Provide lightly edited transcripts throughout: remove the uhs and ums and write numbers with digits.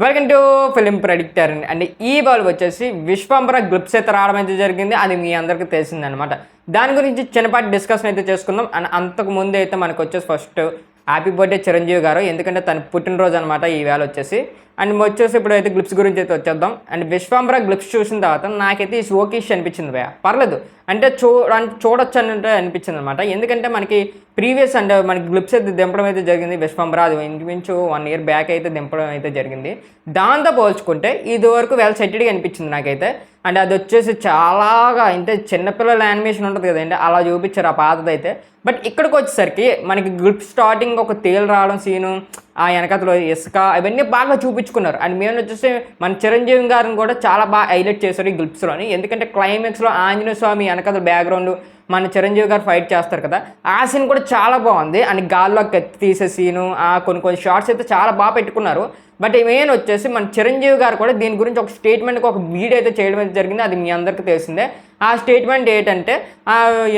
Welcome to film predictor and ఈ ball వచ్చేసి Vishwambhara glimpse అయితే రావడం అయితే జరిగింది. అది మీ అందరికీ తెలిసిందనమాట. దాని గురించి చిన్నపాటి డిస్కషన్ అయితే చేసుకుందాం. అండ్ అంతకు ముందు అయితే మనకు వచ్చేసి ఫస్ట్ హ్యాపీ బర్త్డే చిరంజీవి గారు, ఎందుకంటే తన పుట్టినరోజు అనమాట ఈ వేళ వచ్చేసి. అండ్ వచ్చేసి ఇప్పుడు అయితే గ్లిప్స్ గురించి అయితే వచ్చేద్దాం. అండ్ విశ్వంబర గ్లిప్స్ చూసిన తర్వాత నాకైతే ఈ ఓకేష్ అనిపించింది భయ, పర్లేదు అంటే చూడొచ్చు అంటే అనిపించింది అనమాట. ఎందుకంటే మనకి ప్రీవియస్ అంటే మనకి గ్లిప్స్ అయితే దింపడం అయితే జరిగింది విశ్వంబర, అది ఇంచుమించు 1 year బ్యాక్ అయితే దింపడం అయితే జరిగింది. దాంతో పోల్చుకుంటే ఇది వరకు వెల్ సెటెడ్గా అనిపించింది నాకైతే. అండ్ అది వచ్చేసి చాలాగా అంటే చిన్నపిల్లల యానిమేషన్ ఉంటుంది కదండి, అలా చూపించారు ఆ పాతదైతే. బట్ ఇక్కడికి వచ్చేసరికి మనకి గ్లిప్ స్టార్టింగ్ ఒక తేలు రావడం సీను, ఆ వెనకతలో ఇసుక, అవన్నీ బాగా చూపించుకున్నారు. అండ్ మేము వచ్చేసి మన చిరంజీవి గారిని కూడా చాలా బాగా హైలైట్ చేశారు ఈ గ్లిప్స్లోని. ఎందుకంటే క్లైమాక్స్లో ఆంజనేయ స్వామి వెనకతల బ్యాక్గ్రౌండ్ మన చిరంజీవి గారు ఫైట్ చేస్తారు కదా, ఆ సీన్ కూడా చాలా బాగుంది. అండ్ గాల్లో కత్తి తీసే సీను, కొన్ని షార్ట్స్ అయితే చాలా బాగా పెట్టుకున్నారు. బట్ మెయిన్ వచ్చేసి మన చిరంజీవి గారు కూడా దీని గురించి ఒక స్టేట్మెంట్కి ఒక వీడియో అయితే చేయడం అయితే జరిగింది. అది మీ అందరికీ తెలిసిందే. ఆ స్టేట్మెంట్ ఏంటంటే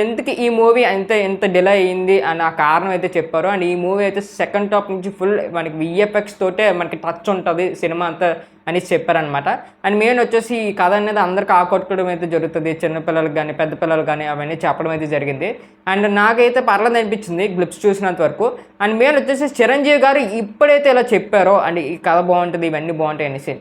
ఎందుకు ఈ మూవీ ఎంత డిలే అయ్యింది అని ఆ కారణం అయితే చెప్పారు. అండ్ ఈ మూవీ అయితే సెకండ్ టాప్ నుంచి ఫుల్ మనకి విఎఫ్ఎక్స్ తోటే మనకి టచ్ ఉంటుంది సినిమా అంతా అని చెప్పారనమాట. అండ్ మెయిన్ వచ్చేసి ఈ కథ అనేది అందరికి ఆకట్టుకోవడం అయితే జరుగుతుంది, చిన్నపిల్లలకు కానీ పెద్ద పిల్లలకు కానీ అవన్నీ చెప్పడం అయితే జరిగింది. అండ్ నాకైతే పర్లేదు అనిపించింది గ్లిప్స్ చూసినంత వరకు. అండ్ మెయిన్ వచ్చేసి చిరంజీవి గారు ఇప్పుడైతే ఇలా చెప్పారో అండ్ ఈ కథ బాగుంటుంది ఇవన్నీ బాగుంటాయి అనేసి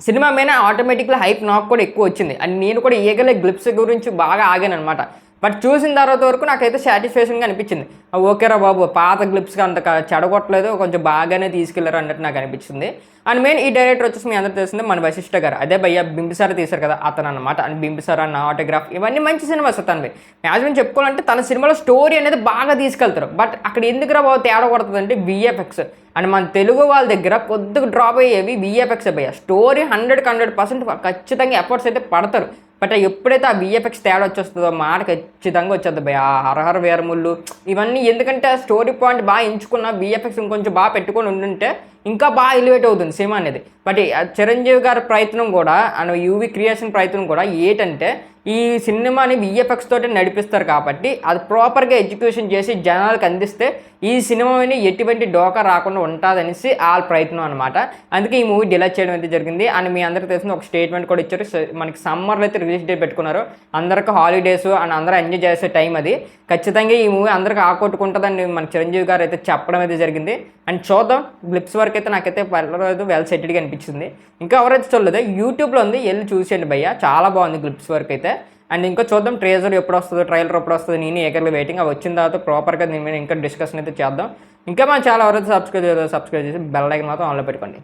సినిమా మీద ఆటోమేటిక్గా హైప్ నాకు కూడా ఎక్కువ వచ్చింది. అండ్ నేను కూడా ఈగలే గ్లిప్స్ గురించి బాగా ఆగాను అనమాట. బట్ చూసిన తర్వాత వరకు నాకైతే సాటిస్ఫాక్షన్గా అనిపించింది. ఓకేరా బాబు, పాత గ్లిప్స్గా అంత చెడగొట్టలేదు, కొంచెం బాగానే తీసుకెళ్లారు అన్నట్టు నాకు అనిపించింది. అండ్ మెయిన్ ఈ డైరెక్టర్ వచ్చేసి మీ అందరూ తెలిసిందే మన వశిష్ఠ గారు, అదే భయ్య బింబిసార తీశారు కదా అతను అనమాట. అండ్ బింబిసార అన్న ఆటోగ్రాఫ్ ఇవన్నీ మంచి సినిమాస్ తనవి. మ్యాక్సిమం చెప్పుకోవాలంటే తన సినిమాలో స్టోరీ అనేది బాగా తీసుకెళ్తారు. బట్ అక్కడ ఎందుకురా బాబు తేడా కొడుతుంది అంటే విఎఫ్ఎక్స్. అండ్ మన తెలుగు వాళ్ళ దగ్గర కొద్దిగా డ్రాప్ అయ్యేవి విఎఫ్ఎక్స్ భయ్య. స్టోరీ 100% ఖచ్చితంగా ఎఫర్ట్స్ అయితే పడతారు. బట్ ఎప్పుడైతే ఆ విఎఫ్ఎక్స్ తేడా వచ్చేస్తుందో మాట ఖచ్చితంగా వచ్చేది భయ. హరహర వీరముళ్ళు ఇవన్నీ ఎందుకంటే ఆ స్టోరీ పాయింట్ బాగా ఎంచుకున్న విఎఫ్ఎక్స్ ఇంకొంచెం బాగా పెట్టుకొని ఉండుంటే ఇంకా బాగా ఎలివేట్ అవుతుంది సినిమా అనేది. బట్ చిరంజీవి గారి ప్రయత్నం కూడా అండ్ యూవీ క్రియేషన్ ప్రయత్నం కూడా ఏంటంటే ఈ సినిమాని విఎఫ్ఎక్స్ తోటి నడిపిస్తారు కాబట్టి అది ప్రాపర్గా ఎగ్జిక్యూషన్ చేసి జనాలకు అందిస్తే ఈ సినిమాని ఎటువంటి డోకా రాకుండా ఉంటుందనేసి వాళ్ళ ప్రయత్నం అనమాట. అందుకే ఈ మూవీ డిలే చేయడం అయితే జరిగింది. అండ్ మీ అందరికీ తెలిసిన ఒక స్టేట్మెంట్ కూడా ఇచ్చారు. మనకి సమ్మర్లో అయితే రిలీజ్ డేట్ పెట్టుకున్నారు. అందరికీ హాలిడేస్ అండ్ అందరూ ఎంజాయ్ చేసే టైం అది. ఖచ్చితంగా ఈ మూవీ అందరికీ ఆకట్టుకుంటుందని మన చిరంజీవి గారు అయితే చెప్పడం అయితే జరిగింది. అండ్ చూద్దాం, గ్లిప్స్ వరకు అయితే నాకైతే పర్లేదు, వెల్ సెటెడ్గా అనిపించింది. ఇంకా ఎవరైతే చూడలేదు యూట్యూబ్లో ఉంది, వెళ్ళి చూసేయండి భయ్య, చాలా బాగుంది గ్లిప్స్ వరకు అయితే. అండ్ ఇంకా చూద్దాం ట్రేజర్ ఎప్పుడు వస్తుందో, ట్రైలర్ ఎప్పుడు వస్తుందో, నేను ఎగర్లీ వెయిటింగ్. అవి వచ్చిన తర్వాత ప్రాపర్గా దీని మీద ఇంకా డిస్కషన్ అయితే చేద్దాం. ఇంకా మన చాలా ఎవరైతే సబ్స్క్రైబ్ చేసి బెల్ ఐకాన్ మాత్రం ఆన్లో పెట్టుకోండి.